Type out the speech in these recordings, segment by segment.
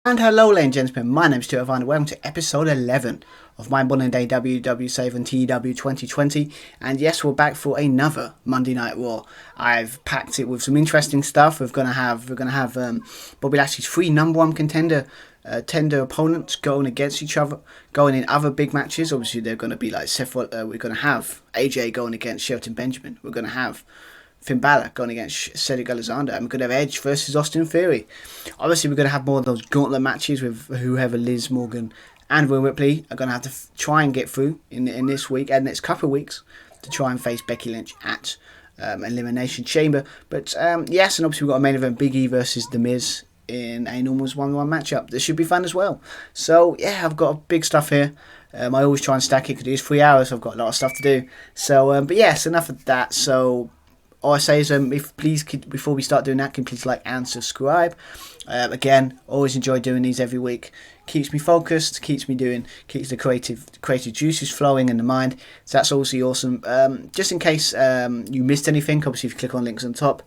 And hello ladies and gentlemen, my name is Stuart and welcome to episode 11 of my modern day WW7 TW 2020. And yes, we're back for another Monday Night Raw. I've packed it with some interesting stuff. We're gonna have Bobby Lashley's three number one tender opponents going against each other, going in other big matches. Obviously, they're going to be like we're going to have AJ going against Shelton Benjamin. We're going to have Finn Balor going against Cedric Alexander, and we're going to have Edge versus Austin Theory. Obviously, we're going to have more of those gauntlet matches with whoever Liz Morgan and Rhea Ripley are going to have to try and get through in this week and next couple of weeks to try and face Becky Lynch at Elimination Chamber. But yes, and obviously we've got a main event: Big E versus The Miz in a normal 1-1 matchup. This should be fun as well. So yeah, I've got big stuff here. I always try and stack it because it is 3 hours. So I've got a lot of stuff to do. So, but yes, enough of that. So all I say is, before we start doing that, can you please like and subscribe. Again, always enjoy doing these every week. Keeps me focused, keeps the creative juices flowing in the mind. So that's also awesome. Just in case you missed anything, obviously if you click on links on top,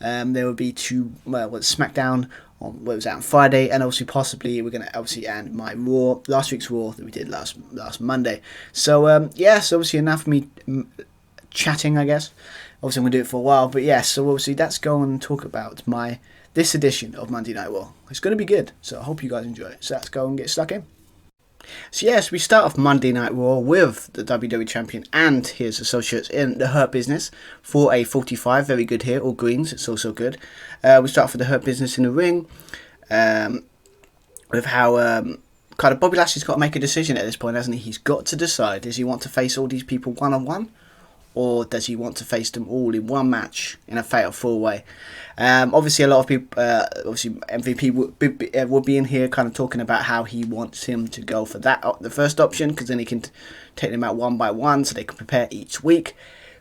there will be SmackDown on what was out on Friday, and also possibly we're going to and my Raw, last week's Raw that we did last Monday. So yes, obviously enough of me chatting, I guess. Obviously I'm going to do it for a while, but yes, so obviously let's go and talk about this edition of Monday Night Raw. It's going to be good, so I hope you guys enjoy it. So let's go and get stuck in. So yes, we start off Monday Night Raw with the WWE Champion and his associates in the Hurt Business for a 45. Very good here, all greens, it's also good. We start off with the Hurt Business in the ring, with how kind of Bobby Lashley's got to make a decision at this point, hasn't he? He's got to decide, does he want to face all these people one-on-one? Or does he want to face them all in one match in a fatal four-way? Obviously, a lot of people, obviously MVP would be in here kind of talking about how he wants him to go for the first option, because then he can take them out one by one so they can prepare each week.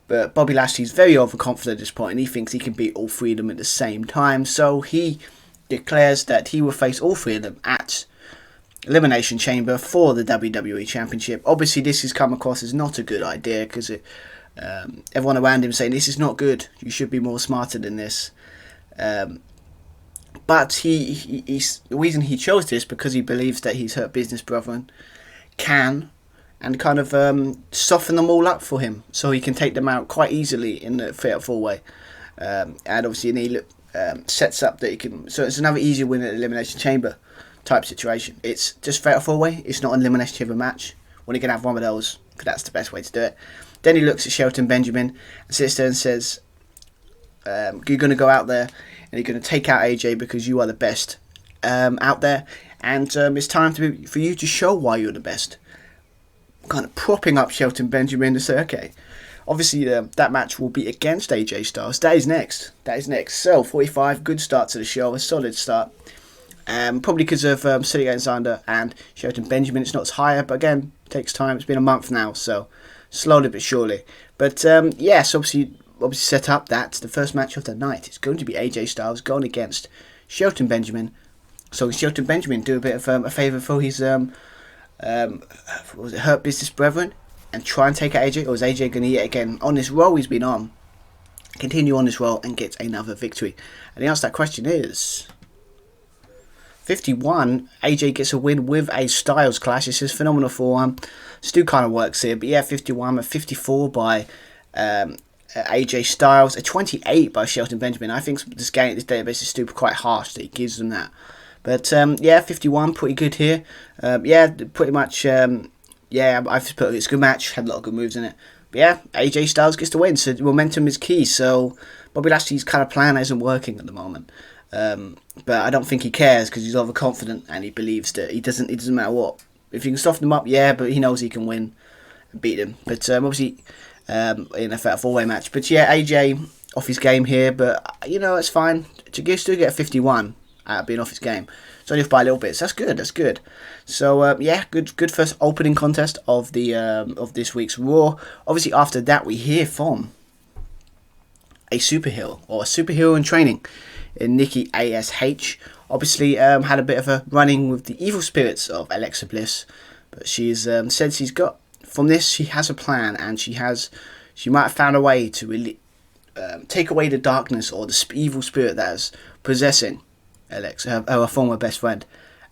But Bobby Lashley's very overconfident at this point, and he thinks he can beat all three of them at the same time. So he declares that he will face all three of them at Elimination Chamber for the WWE Championship. Obviously, this has come across as not a good idea, because everyone around him saying this is not good, you should be more smarter than this. But the reason he chose this because he believes that his Hurt Business brethren can and kind of soften them all up for him, so he can take them out quite easily in the fatal four-way. And obviously he sets up that he can. So it's another easy win at Elimination Chamber type situation. It's just fatal four-way. It's not an Elimination Chamber match. When he can have one of those, because that's the best way to do it. Then he looks at Shelton Benjamin and sits there and says, you're going to go out there and you're going to take out AJ because you are the best out there. And it's time for you to show why you're the best. Kind of propping up Shelton Benjamin to say, okay, obviously that match will be against AJ Styles. That is next. So, 45, good start to the show, a solid start. Probably because of Cedric Alexander and Shelton Benjamin, it's not as higher, but again, it takes time. It's been a month now, so slowly but surely. But yes, obviously set up that the first match of the night. It's going to be AJ Styles going against Shelton Benjamin. So Shelton Benjamin do a bit of a favour for his Hurt Business brethren and try and take out AJ, or is AJ going to yet again on this roll he's been on, continue on this roll and get another victory? And the answer to that question is 51. AJ gets a win with a Styles Clash. This is phenomenal for Stu kind of works here, but yeah, 51, a 54 by AJ Styles, a 28 by Shelton Benjamin. I think this database is Stu quite harsh that he gives them that. But yeah, 51, pretty good here. Yeah, pretty much. Yeah, I've just put it's a good match. Had a lot of good moves in it. But yeah, AJ Styles gets the win. So momentum is key. So Bobby Lashley's kind of plan isn't working at the moment. But I don't think he cares because he's overconfident and he believes that it doesn't matter what. If you can soften him up, yeah, but he knows he can win and beat him. But obviously in a fatal four-way match. But yeah, AJ off his game here, but you know it's fine. To still get a 51 out of being off his game. It's only off by a little bit, so that's good. So yeah, good first opening contest of the of this week's Raw. Obviously after that we hear from a superhero in training in Nikki ASH. Obviously had a bit of a run-in with the evil spirits of Alexa Bliss, but she's said she has a plan, and she might have found a way to really take away the darkness or the evil spirit that is possessing Alexa, her former best friend.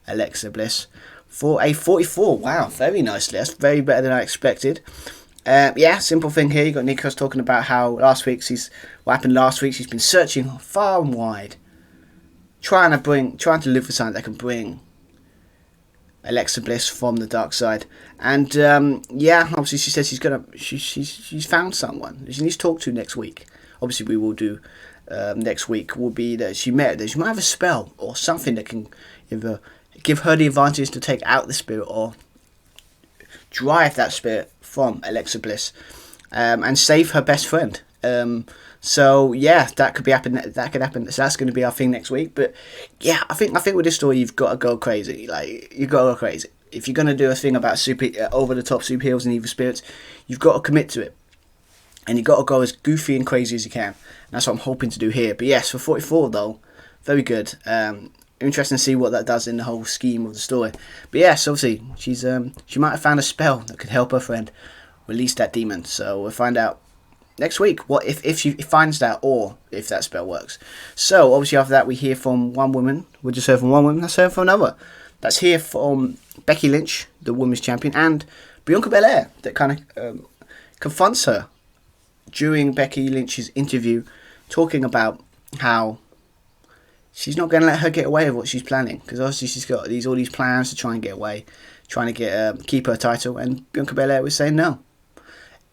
Alexa Bliss for a 44. Wow, very nicely. That's very better than I expected. Yeah, simple thing here. You got Nikos talking about how what happened last week. She's been searching far and wide, trying to look for something that can bring Alexa Bliss from the dark side. And yeah, obviously she says she's found someone she needs to talk to next week. Obviously we will do next week will be that she might have a spell or something that can either give her the advantage to take out the spirit or drive that spirit from Alexa Bliss and save her best friend. So yeah, that could happen. So that's going to be our thing next week. But yeah, I think with this story, you've got to go crazy. Like you've got to go crazy. If you're going to do a thing about over the top superheroes and evil spirits, you've got to commit to it, and you've got to go as goofy and crazy as you can. And that's what I'm hoping to do here. But yes, for 44 though, very good. Interesting to see what that does in the whole scheme of the story. But yes, obviously she might have found a spell that could help her friend release that demon. So we'll find out next week what if she finds that or if that spell works. So obviously after that we hear from one woman. We just heard from one woman. Let's hear from another. Let's hear from Becky Lynch, the women's champion, and Bianca Belair that kind of confronts her during Becky Lynch's interview, talking about how she's not going to let her get away with what she's planning, because obviously she's got all these plans to try and get away, trying to keep her title, and Bianca Belair was saying no,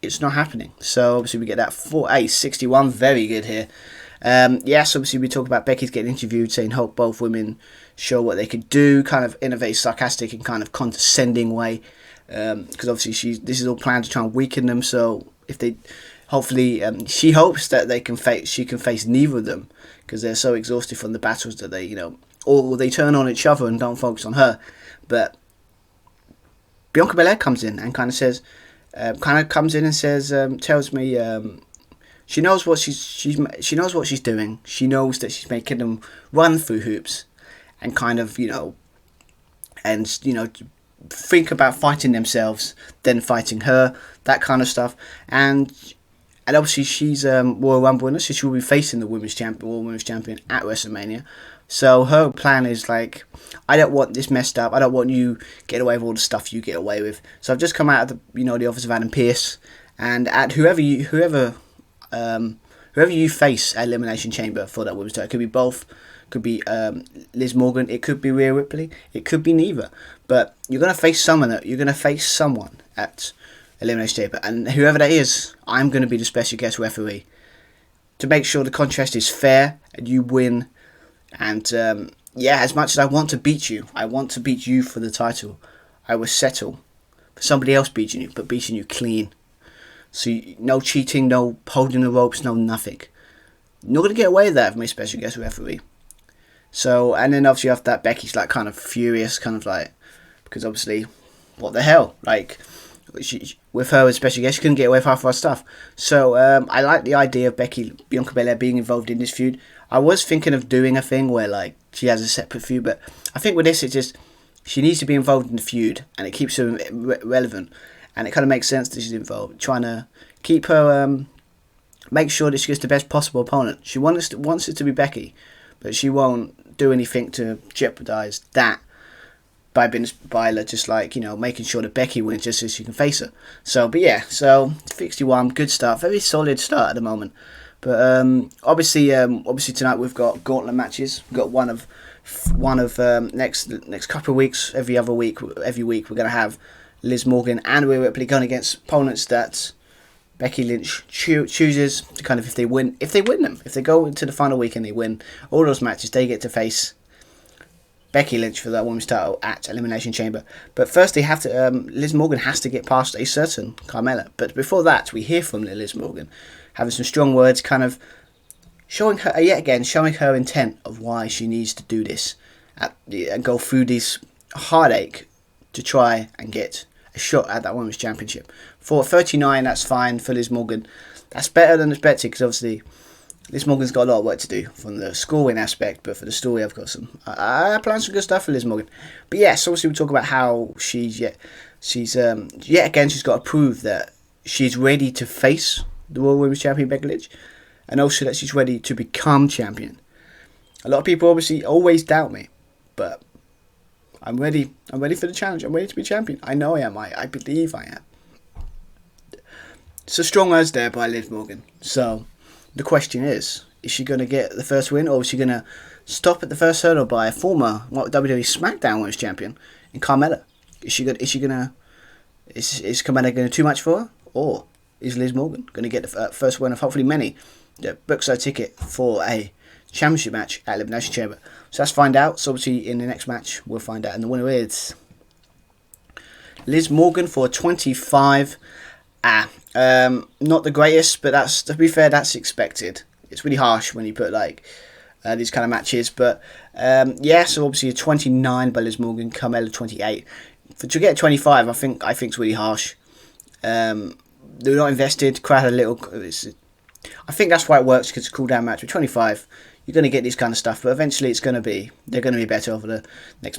it's not happening. So obviously we get that 4-8-61, very good here. Yes, obviously we talk about Becky's getting interviewed, saying hope both women show what they could do, kind of in a very sarcastic and kind of condescending way, because obviously this is all planned to try and weaken them. So if they, hopefully, she hopes that she can face neither of them, because they're so exhausted from the battles that they, or they turn on each other and don't focus on her. But Bianca Belair comes in and kind of says, tells me she knows what she knows what she's doing. She knows that she's making them run through hoops, and kind of think about fighting themselves, then fighting her, that kind of stuff. And obviously she's Royal Rumble winner, so she will be facing the Royal Women's Champion at WrestleMania. So her plan is like, I don't want this messed up. I don't want you getting away with all the stuff you get away with. So I've just come out of the office of Adam Pearce, and at whoever you face at Elimination Chamber for that women's title, it could be both, could be Liz Morgan, it could be Rhea Ripley, it could be neither. But you're gonna face someone at Elimination Chamber, and whoever that is, I'm going to be the special guest referee to make sure the contest is fair and you win. And as much as I want to beat you for the title, I will settle for somebody else beating you, but beating you clean. So no cheating, no holding the ropes, no nothing. You're not going to get away with that with my special guest referee. So, and then obviously after that, Becky's like kind of furious, kind of like, because obviously, what the hell, like, with her as special guest, she couldn't get away with half of her stuff. So I like the idea of Bianca Belair being involved in this feud. I was thinking of doing a thing where like she has a separate feud, but I think with this it's just she needs to be involved in the feud, and it keeps her relevant, and it kind of makes sense that she's involved, trying to keep her make sure that she gets the best possible opponent. She wants it to be Becky, but she won't do anything to jeopardize that by just like, making sure that Becky wins just so she can face her. So 61, good start, very solid start at the moment. But obviously tonight we've got gauntlet matches. We've got one of next couple of weeks. Every week we're gonna have Liz Morgan and Rhea Ripley going against opponents that Becky Lynch chooses to kind of, if they win them, if they go into the final week and they win all those matches, they get to face Becky Lynch for that women's title at Elimination Chamber. But first they have to, Liz Morgan has to get past a certain Carmella. But before that, we hear from Liz Morgan, having some strong words, kind of showing her intent of why she needs to do this and go through this heartache to try and get a shot at that women's championship. For 39, that's fine for Liz Morgan. That's better than expected, because obviously Liz Morgan's got a lot of work to do from the scoring aspect, but for the story I've got I plan some good stuff for Liz Morgan. But yes, obviously we talk about how she's yet again she's got to prove that she's ready to face the World Women's Champion Becky Lynch, and also that she's ready to become champion. A lot of people obviously always doubt me, but I'm ready. I'm ready for the challenge. I'm ready to be champion. I know I am. I believe I am. So strong as there by Liv Morgan. So the question is she going to get the first win, or is she going to stop at the first hurdle by a former WWE SmackDown Women's Champion in Carmella? Is Carmella going to too much for her, or is Liz Morgan going to get the first win of hopefully many that books her ticket for a championship match at Elimination Chamber? So let's find out. So obviously in the next match we'll find out, and the winner is Liz Morgan for 25. Not the greatest, but that's, to be fair, that's expected. It's really harsh when you put like these kind of matches, but yeah. So obviously a 29 by Liz Morgan, Carmella 28. To get 25, I think it's really harsh. They're not invested. Crowd a little. I think that's why it works, because it's a cool down match. With 25, you're going to get this kind of stuff, but eventually they're going to be better over the next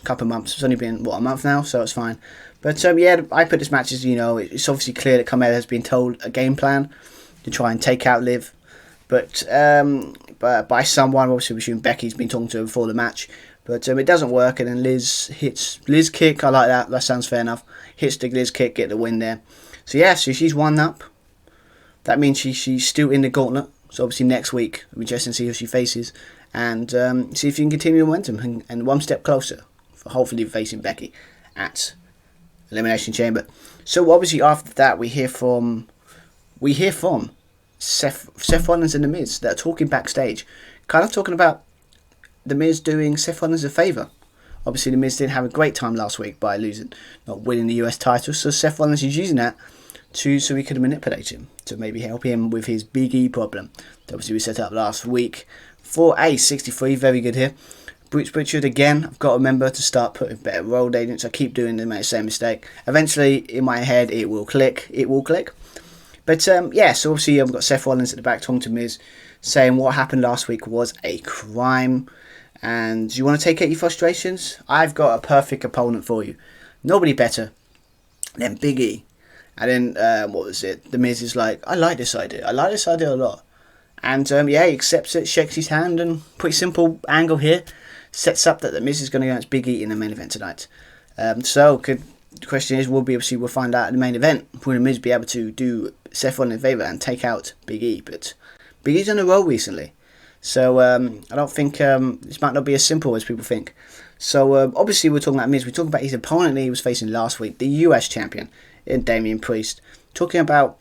couple of months. It's only been a month now, so it's fine. But yeah, I put this match as, it's obviously clear that Carmella has been told a game plan to try and take out Liv, but by someone, obviously we assume Becky's been talking to her before the match. But it doesn't work, and then Liz hits Liz kick. I like that. That sounds fair enough. Hits the Liz kick, get the win there. So yeah, so she's 1-up. That means she's still in the gauntlet. So obviously next week it'll be interesting to see who she faces, and see if you can continue the momentum and one step closer for hopefully facing Becky at Elimination Chamber. So obviously after that we hear from Seth Rollins and the Miz. They're talking backstage, kind of talking about the Miz doing Seth Rollins a favour. Obviously the Miz didn't have a great time last week by not winning the US title, so Seth Rollins is using that so he could manipulate him, to maybe help him with his Big E problem that obviously we set up last week. For a 63, very good here. Bruce Pritchard again. I've got to remember to start putting better road agents. I keep doing the same mistake. Eventually in my head it will click. But yeah, so obviously I've got Seth Rollins at the back talking to Miz, saying what happened last week was a crime, and you want to take out your frustrations? I've got a perfect opponent for you. Nobody better than Big E. And then, what was it? The Miz is like, I like this idea a lot. And yeah, he accepts it, shakes his hand, and pretty simple angle here. Sets up that the Miz is going to go against Big E in the main event tonight. The question is, we'll find out in the main event. Will the Miz be able to do Seth Rollins a favour and take out Big E? But Big E's on a roll recently. So I don't think this might not be as simple as people think. So obviously we're talking about Miz. We're talking about his opponent that he was facing last week, the US champion in Damian Priest. Talking about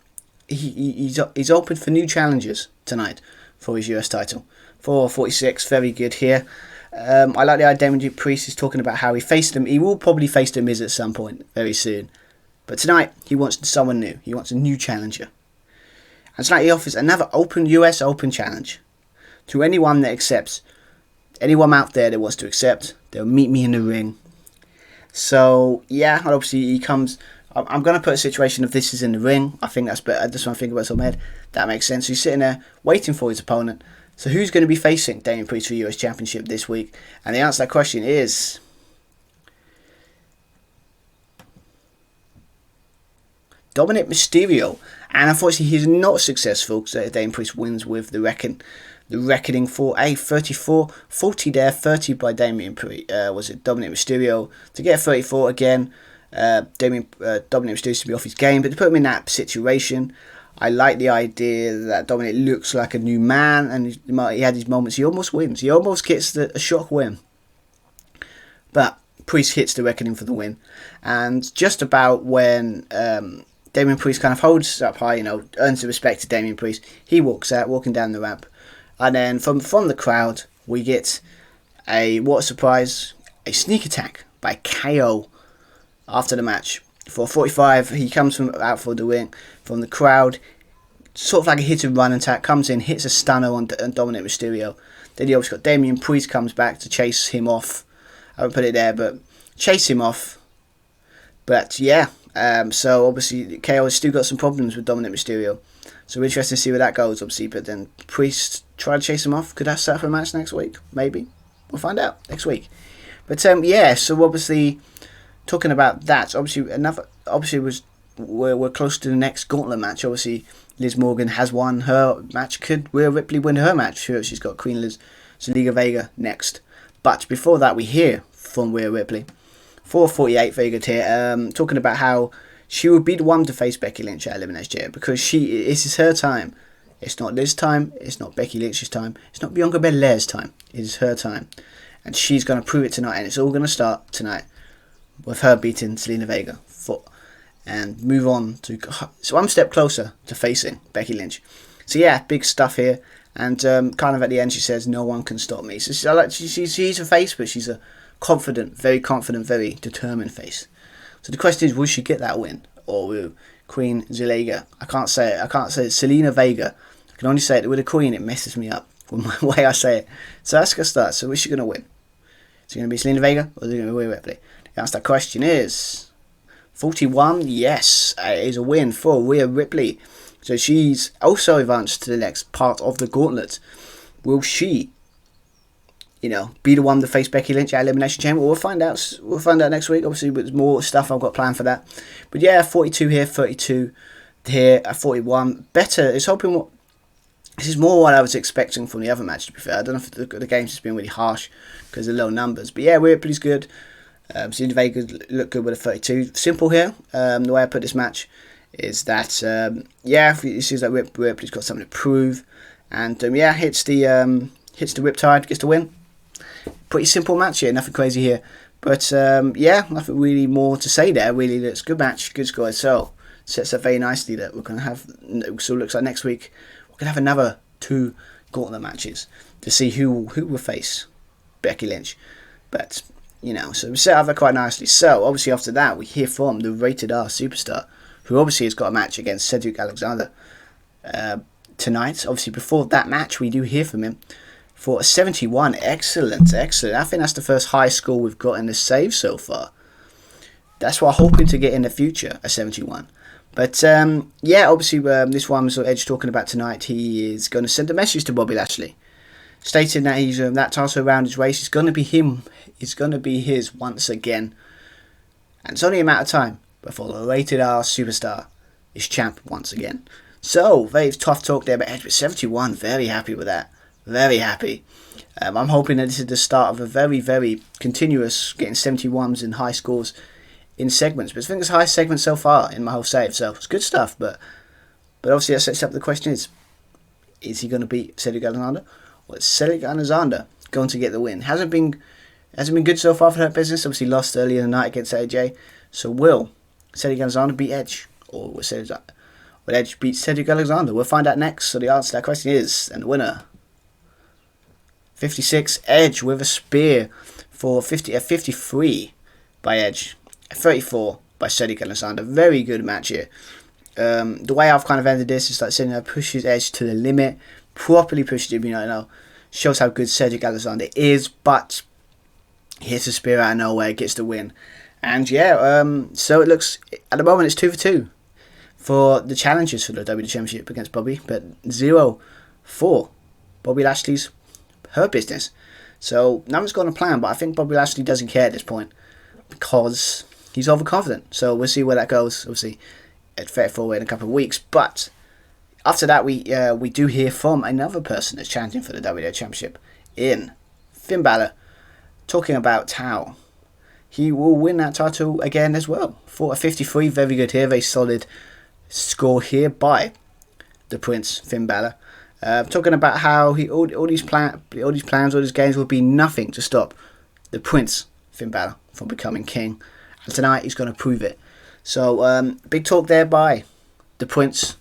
he's open for new challenges tonight for his US title. 446, very good here. I like the idea Damian Priest is talking about how he faced him. He will probably face the Miz at some point very soon. But tonight he wants someone new. He wants a new challenger. And tonight he offers another US Open challenge to anyone that accepts. Anyone out there that wants to accept, they'll meet me in the ring. So yeah, obviously he comes. I'm going to put a situation of this is in the ring. I think that's better. I just want to think about it in my head. That makes sense. He's sitting there waiting for his opponent. So who's going to be facing Damian Priest for the US Championship this week? And the answer to that question is Dominic Mysterio. And unfortunately he's not successful, so Damian Priest wins with the reckoning for a 34-40 there. 30 by Dominic Mysterio to get 34 again. Dominic Mysterio to be off his game, but to put him in that situation, I like the idea that Dominic looks like a new man, and he had his moments. He almost wins. He almost gets a shock win, but Priest hits the reckoning for the win. And just about when Damian Priest kind of holds up high, earns the respect to Damian Priest, he walks out, walking down the ramp, and then from the crowd we get what a surprise, a sneak attack by KO. After the match, for 45, he comes out for the win from the crowd, sort of like a hit and run attack, comes in, hits a stunner on Dominic Mysterio. Then you obviously got Damian Priest comes back to chase him off. I won't put it there, but chase him off. But yeah, so obviously KO has still got some problems with Dominic Mysterio. So we're interested to see where that goes, obviously. But then Priest try to chase him off. Could that set up a match next week? Maybe. We'll find out next week. But yeah, so obviously talking about that, we're close to the next gauntlet match. Obviously, Liz Morgan has won her match. Could Rhea Ripley win her match? She's got Queen Liz, Zelina Vega next. But before that, we hear from Rhea Ripley. 4:48, very good here. Talking about how she would be the one to face Becky Lynch at Elimination Chamber because this is her time. It's not Liz's time. It's not Becky Lynch's time. It's not Bianca Belair's time. It is her time. And she's going to prove it tonight. And it's all going to start tonight with her beating Zelina Vega. And move on to... So I'm a step closer to facing Becky Lynch. So yeah, big stuff here. And kind of at the end she says, no one can stop me. So she's a face, but she's a confident, very determined face. So the question is, will she get that win? Or will Queen Zelina... I can't say it. Zelina Vega. I can only say it with a queen. It messes me up with my way I say it. So that's going to start. So who's she going to win? Is it going to be Zelina Vega or is it going to be Rhea Ripley? The answer to that question is 41. Yes, it is a win for Rhea Ripley. So she's also advanced to the next part of the gauntlet. Will she, be the one to face Becky Lynch at Elimination Chamber? We'll find out. We'll find out next week. Obviously, there's more stuff I've got planned for that. But yeah, 42 here, 32 here, 41. Better. It's hoping. This is more what I was expecting from the other match, to be fair. I don't know if the game's just been really harsh because of low numbers. But yeah, Rhea Ripley's good. Zelina Vega look good with a 32. Simple here. The way I put this match is that, it seems like Rhea Ripley's got something to prove. And, hits the Riptide, gets the win. Pretty simple match here, nothing crazy here. But, nothing really more to say there. Really, it's a good match, good score. So, sets up very nicely that we're going to have, so it looks like next week, we're going to have another 2 gauntlet matches to see who will face Becky Lynch. But, so we set up that quite nicely. So, obviously after that, we hear from the Rated R Superstar, who obviously has got a match against Cedric Alexander tonight. Obviously, before that match, we do hear from him for a 71. Excellent. I think that's the first high score we've got in the save so far. That's what I'm hoping to get in the future, a 71. But, obviously, this one was Edge talking about tonight. He is going to send a message to Bobby Lashley, stating that he's that title around his waist is going to be him. It's going to be his once again. And it's only a matter of time before the Rated R Superstar is champ once again. So, very tough talk there, but Edge with 71. Very happy with that. Very happy. I'm hoping that this is the start of a very continuous getting 71s and high scores in segments. But I think it's high segment so far in my whole save. So, it's good stuff. But obviously, that sets up the question is he going to beat Cedric Alexander? Or is Cedric Alexander going to get the win? Hasn't been good so far for that business. Obviously lost earlier in the night against AJ. So will Cedric Alexander beat Edge? Or will Edge beat Cedric Alexander? We'll find out next. So the answer to that question is, and the winner, 56, Edge with a spear for 53 by Edge. 34 by Cedric Alexander. Very good match here. The way I've kind of ended this is like saying that pushes Edge to the limit. Properly pushed him, shows how good Cedric Alexander is, but hits a spear out of nowhere, gets the win. And so it looks, at the moment it's 2 for 2 for the challenges for the WWE Championship against Bobby, but 0 for Bobby Lashley's her business. So nothing's gone to plan, but I think Bobby Lashley doesn't care at this point because he's overconfident. So we'll see where that goes, obviously, at Fair Forward in a couple of weeks. But after that, we do hear from another person that's challenging for the WWE Championship in Finn Balor, talking about how he will win that title again as well. For a 53, very good here, very solid score here by the Prince, Finn Balor. Talking about how all these plans, all these games will be nothing to stop the Prince, Finn Balor, from becoming king. And tonight he's going to prove it. So big talk there by the Prince,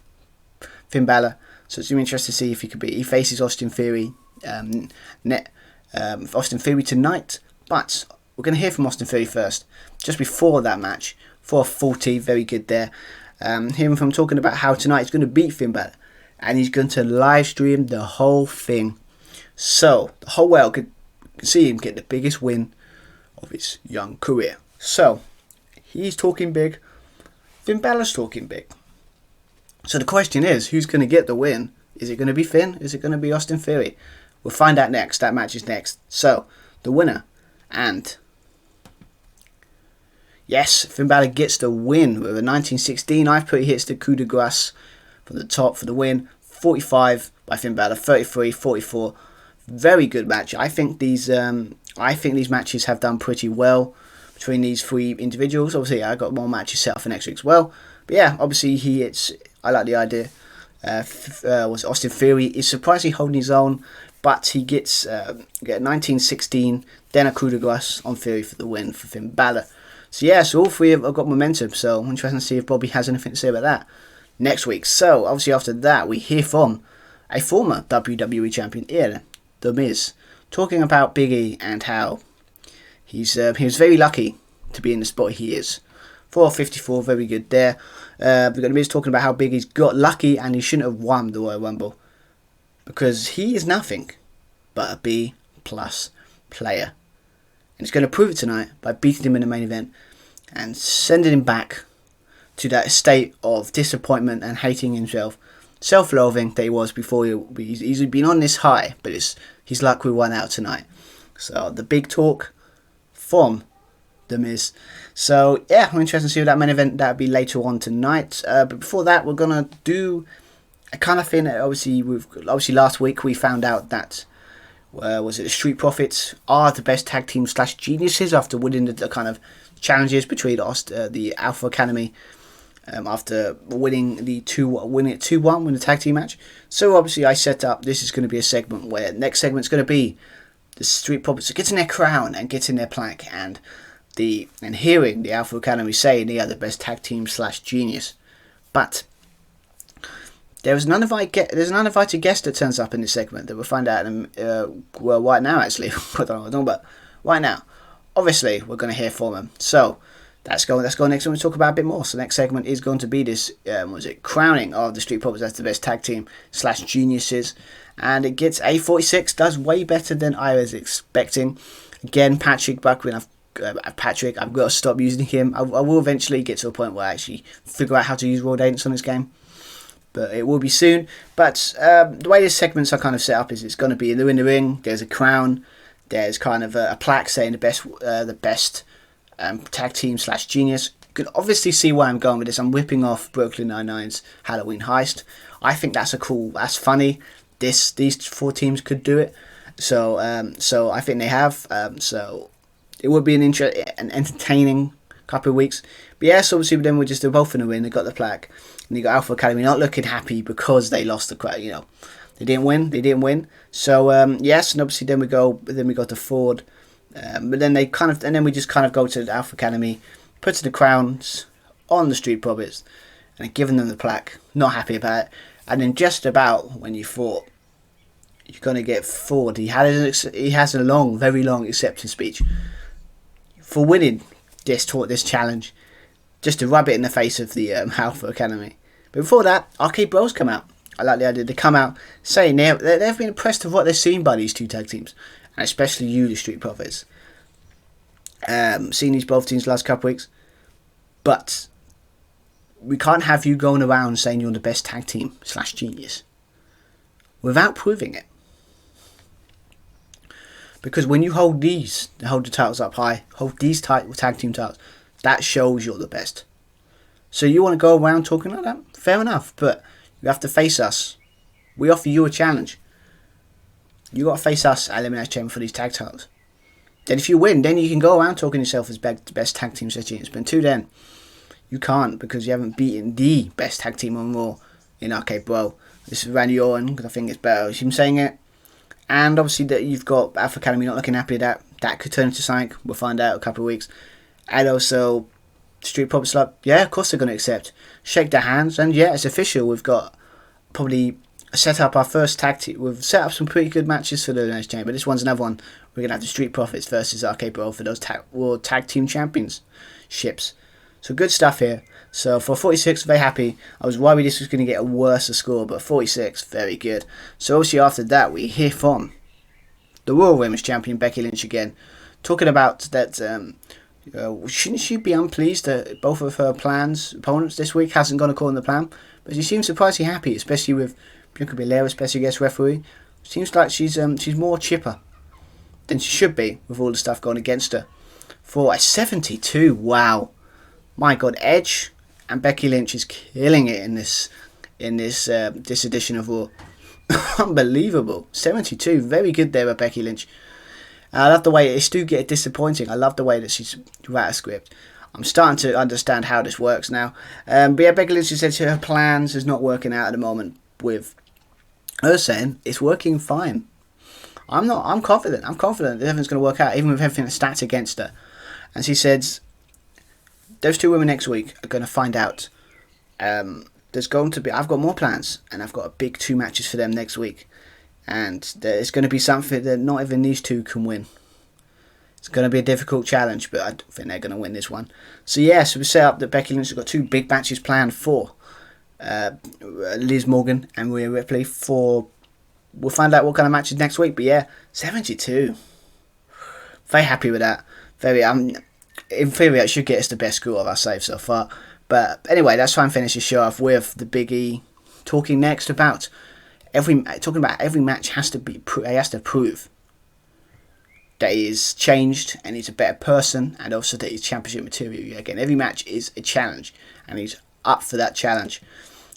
Finn Balor. So it's going to be interesting to see if he faces Austin Theory, Austin Theory tonight. But we're going to hear from Austin Theory first, just before that match. 4:40, very good there. Hearing from talking about how tonight he's going to beat Finn Balor, and he's going to live stream the whole thing, so the whole world could see him get the biggest win of his young career. So he's talking big. Finn Balor's talking big. So the question is, who's going to get the win? Is it going to be Finn? Is it going to be Austin Theory? We'll find out next. That match is next. So, the winner. And, yes, Finn Balor gets the win with a 1916. I've put hits the coup de grace from the top for the win. 45 by Finn Balor. 33, 44. Very good match. I think these matches have done pretty well between these three individuals. Obviously, I got more matches set up for next week as well. But yeah, obviously I like the idea. Was Austin Theory is surprisingly holding his own, but he gets 19-16, then a coup de grace on Theory for the win for Finn Balor. So yeah, so all three have got momentum. So interesting to see if Bobby has anything to say about that next week. So obviously after that, we hear from a former WWE champion, E11, the MIZ, talking about Big E and how he was very lucky to be in the spot he is. 454, very good there. We've got the MIZ talking about how Big E's got lucky and he shouldn't have won the Royal Rumble because he is nothing but a B+ player. And he's going to prove it tonight by beating him in the main event and sending him back to that state of disappointment and hating himself, self-loathing that he was before. He's been on this high, but his luck will run out tonight. So the big talk from the MIZ. So yeah, I'm interested to see that main event. That'll be later on tonight. But before that, we're gonna do a kind of thing. Obviously last week we found out that was it the Street Profits are the best tag team / geniuses after winning the kind of challenges between the Alpha Academy. After winning it 2-1, win the tag team match. So obviously I set up, this is going to be a segment where next segment's going to be the Street Profits getting their crown and getting their plaque and hearing the Alpha Academy saying they are the best tag team / genius. But there's an uninvited guest that turns up in this segment that we'll find out right now actually. I don't know what I'm talking about. Right now. Obviously we're going to hear from him. So Let's go next one. We'll talk about a bit more. So next segment is going to be this, crowning of the Street Profits as the best tag team / geniuses. And it gets a 46, does way better than I was expecting. Again, Patrick Buckman, I've got to stop using him. I will eventually get to a point where I actually figure out how to use Raw Dance on this game. But it will be soon. But the way these segments are kind of set up is it's going to be in the ring, there's a crown, there's kind of a plaque saying the best tag team / genius. You can obviously see where I'm going with this. I'm whipping off Brooklyn Nine-Nine's Halloween heist. I think that's that's funny. These four teams could do it. So I think they have. So it would be an entertaining couple of weeks. But yes, obviously then they're both in the win. They got the plaque, and you got Alpha Academy not looking happy because they lost the crowd. They didn't win. So yes, and obviously then we go to Ford. But then we just kind of go to the Alpha Academy, put the crowns on the Street Profits, and giving them the plaque. Not happy about it. And then just about when you thought you're gonna get Ford, he has a very long acceptance speech for winning this challenge, just to rub it in the face of the Alpha Academy. But before that, Arcade Bros come out. I like the idea. They come out saying they've been impressed with what they've seen by these two tag teams. And especially you, the Street Profits. Seen these both teams the last couple of weeks. But we can't have you going around saying you're the best tag team / genius without proving it. Because when you hold the titles up high, hold these tag team titles, that shows you're the best. So you want to go around talking like that? Fair enough. But you have to face us. We offer you a challenge. You got to face us at Elimination Chamber for these tag titles. Then if you win, then you can go around talking yourself as the best tag team / genius. But until then, you can't because you haven't beaten the best tag team on Raw in Arcade Bro. This is Randy Orton because I think it's better. Him saying it. And obviously that you've got Alpha Academy not looking happy at that. That could turn into something. We'll find out in a couple of weeks. And also, Street Profits like, yeah, of course they're going to accept. Shake their hands. And yeah, it's official. We've got probably set up our first tag team. We've set up some pretty good matches for the Elimination Chamber. This one's another one. We're going to have the Street Profits versus Arcade Bro for those World Tag Team Championships. So good stuff here. So for 46, very happy. I was worried this was going to get a worse score, but 46, very good. So obviously after that, we hear from the Royal Women's Champion, Becky Lynch again, talking about that shouldn't she be unpleased that both of her opponents this week hasn't gone according to plan? But she seems surprisingly happy, especially with Bianca Belair, special guest referee. Seems like she's more chipper than she should be with all the stuff going against her. For a 72, wow. My God, Edge and Becky Lynch is killing it in this edition of Raw. Unbelievable. 72. Very good there by Becky Lynch. And I love the way it's do get disappointing. I love the way that she's wrote a script. I'm starting to understand how this works now. But yeah, Becky Lynch said her plans is not working out at the moment, with her saying it's working fine. I'm confident. I'm confident that everything's going to work out, even with everything that's stacked against her. And she says those two women next week are going to find out. There's going to be. I've got more plans, and I've got a big 2 matches for them next week, and there's going to be something that not even these two can win. It's going to be a difficult challenge, but I don't think they're going to win this one. So yeah, so we set up that Becky Lynch has got 2 big matches planned for Liz Morgan and Rhea Ripley. We'll find out what kind of matches next week. But yeah, 72. Very happy with that. Very in theory, it should get us the best score of our save so far. But anyway, let's try and finish the show off with the Big E talking next about every match has to prove that he is changed and he's a better person, and also that he's championship material. Again, every match is a challenge, and he's up for that challenge.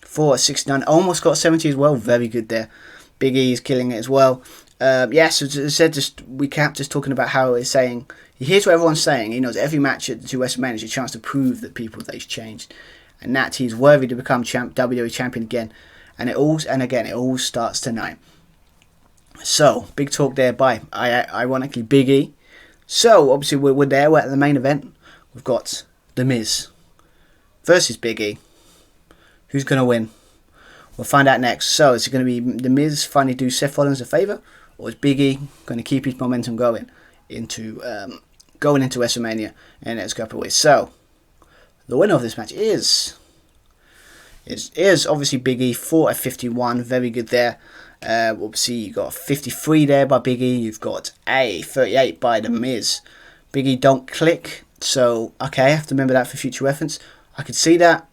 4-69, almost got 70 as well. Very good there. Big E is killing it as well. So as I said, we kept just talking about how it's saying. He hears what everyone's saying. He knows every match at the 2 WrestleMania is a chance to prove that that he's changed, and that he's worthy to become WWE champion again. And it all starts tonight. So big talk there by ironically Big E. So obviously we're there. We're at the main event. We've got the MIZ versus Big E. Who's going to win? We'll find out next. So is it going to be the MIZ finally do Seth Rollins a favour, or is Big E going to keep his momentum going into WrestleMania in the next couple of weeks? So the winner of this match is obviously Big E. 4-51, very good there. Obviously you got 53 there by Big E. You've got a 38 by the MIZ. Big E don't click, so okay, I have to remember that for future reference. I could see that.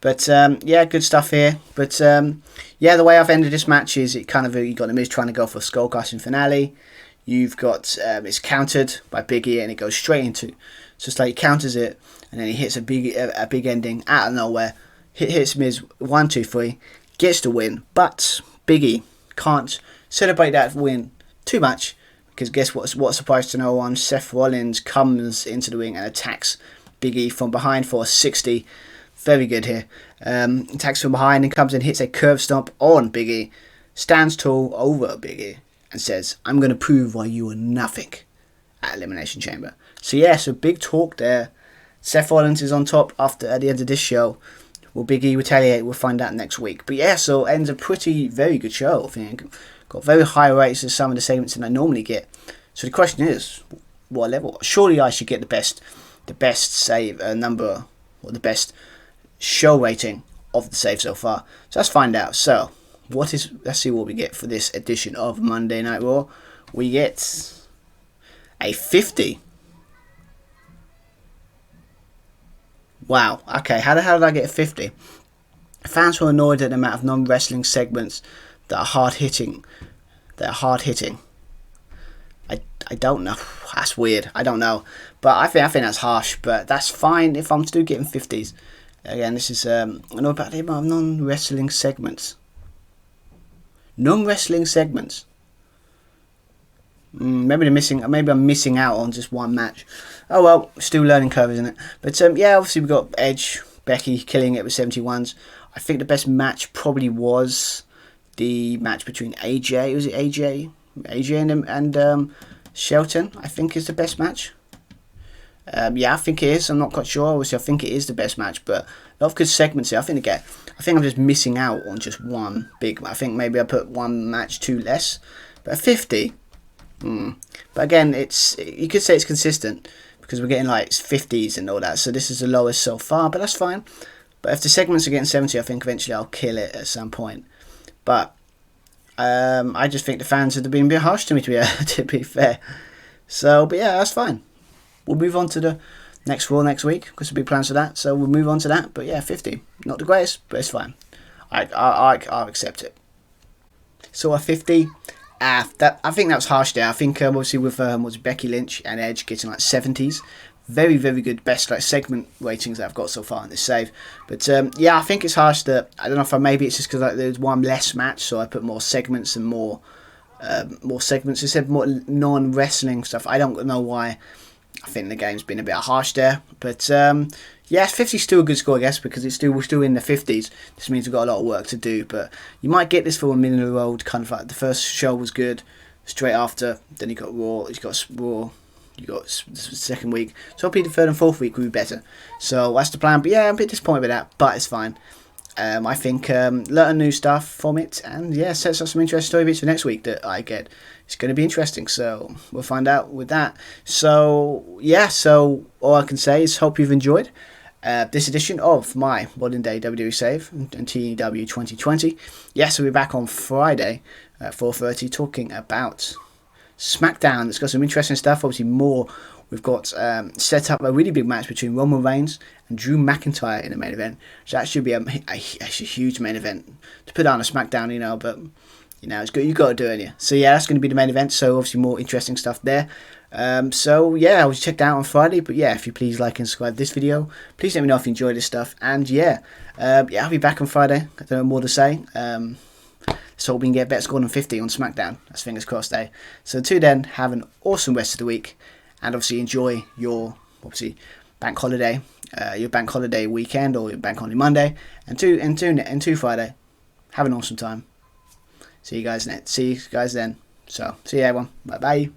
But yeah, good stuff here. But yeah, the way I've ended this match is you got the MIZ trying to go for a skull crushing finale. You've got it's countered by Big E, and it goes straight into. So it's like he counters it, and then he hits a big ending out of nowhere. Hits MIZ 1, 2, 3, gets the win. But Big E can't celebrate that win too much, because guess what? What a surprise to no one. Seth Rollins comes into the ring and attacks Big E from behind for a 60. Very good here. Attacks from behind and comes and hits a curve stomp on Big E. Stands tall over Big E and says, "I'm going to prove why you are nothing at Elimination Chamber." So yeah, so big talk there. Seth Rollins is on top at the end of this show. Will Big E retaliate? We'll find out next week. But yeah, so ends a very good show. I think got very high rates of some of the segments than I normally get. So the question is, what level? Surely I should get the best save number, or the best show rating of the save so far. So let's find out. So let's see what we get for this edition of Monday Night Raw. We get a 50. Wow. Okay, how the hell did I get a 50? Fans were annoyed at the amount of non-wrestling segments that are hard hitting. I don't know. That's weird. I don't know. But I think that's harsh. But that's fine if I'm still getting 50s. Again, this is I know about the amount of non-wrestling segments. Non-wrestling segments. Maybe I'm missing out on just one match. Oh well, still learning curve, isn't it? But yeah, obviously we've got Edge, Becky killing it with 71s. I think the best match probably was the match between AJ. Was it AJ? AJ and Shelton, I think, is the best match. Yeah, I think it is. I'm not quite sure. Obviously, I think it is the best match, but a lot of good segments here. I think I'm just missing out on just one big. I think maybe I put one match too less, but 50. But again, you could say it's consistent because we're getting like 50s and all that. So this is the lowest so far, but that's fine. But if the segments are getting 70, I think eventually I'll kill it at some point. But I just think the fans have been a bit harsh to me, to be fair. So, but yeah, that's fine. We'll move on to the next Raw next week because there'll be plans for that. So we'll move on to that. But yeah, 50. Not the greatest, but it's fine. I'll accept it. So a 50. I think that was harsh there. I think obviously with was Becky Lynch and Edge getting like 70s. very, very good best like segment ratings that I've got so far in this save. But yeah, I think it's harsh that, I don't know if maybe it's just because like there's one less match, so I put more segments and more segments instead of more non-wrestling stuff. I don't know why. I think the game's been a bit harsh there, but yeah, 50 is still a good score, I guess, because we're still in the 50s. This means we've got a lot of work to do, but you might get this for a minute of the road. Kind of like the first show was good, straight after, then you got Raw, you got the second week, so hopefully the third and fourth week will be better. So that's the plan. But yeah, I'm a bit disappointed with that, but it's fine. I think a lot of new stuff from it, and yeah, sets up some interesting story beats for next week that I get. It's going to be interesting, so we'll find out with that. So yeah, so all I can say is hope you've enjoyed this edition of my Modern Day WWE Save and TEW 2020. Yes, we'll be back on Friday at 4:30 talking about SmackDown. It's got some interesting stuff, obviously more. We've got set up a really big match between Roman Reigns and Drew McIntyre in the main event. So that should be a huge main event to put on a SmackDown, but it's good. You've got to do it, yeah. So yeah, that's going to be the main event. So obviously more interesting stuff there. So yeah, I was checked out on Friday. But yeah, if you please like and subscribe this video, please let me know if you enjoyed this stuff. And yeah, I'll be back on Friday. I don't know more to say. So we can get a better score than 50 on SmackDown. That's fingers crossed, eh? So until then, have an awesome rest of the week. And obviously enjoy your bank holiday, your bank holiday weekend or your bank holiday Monday, and two Friday. Have an awesome time. See you guys then. So see you everyone. Bye bye.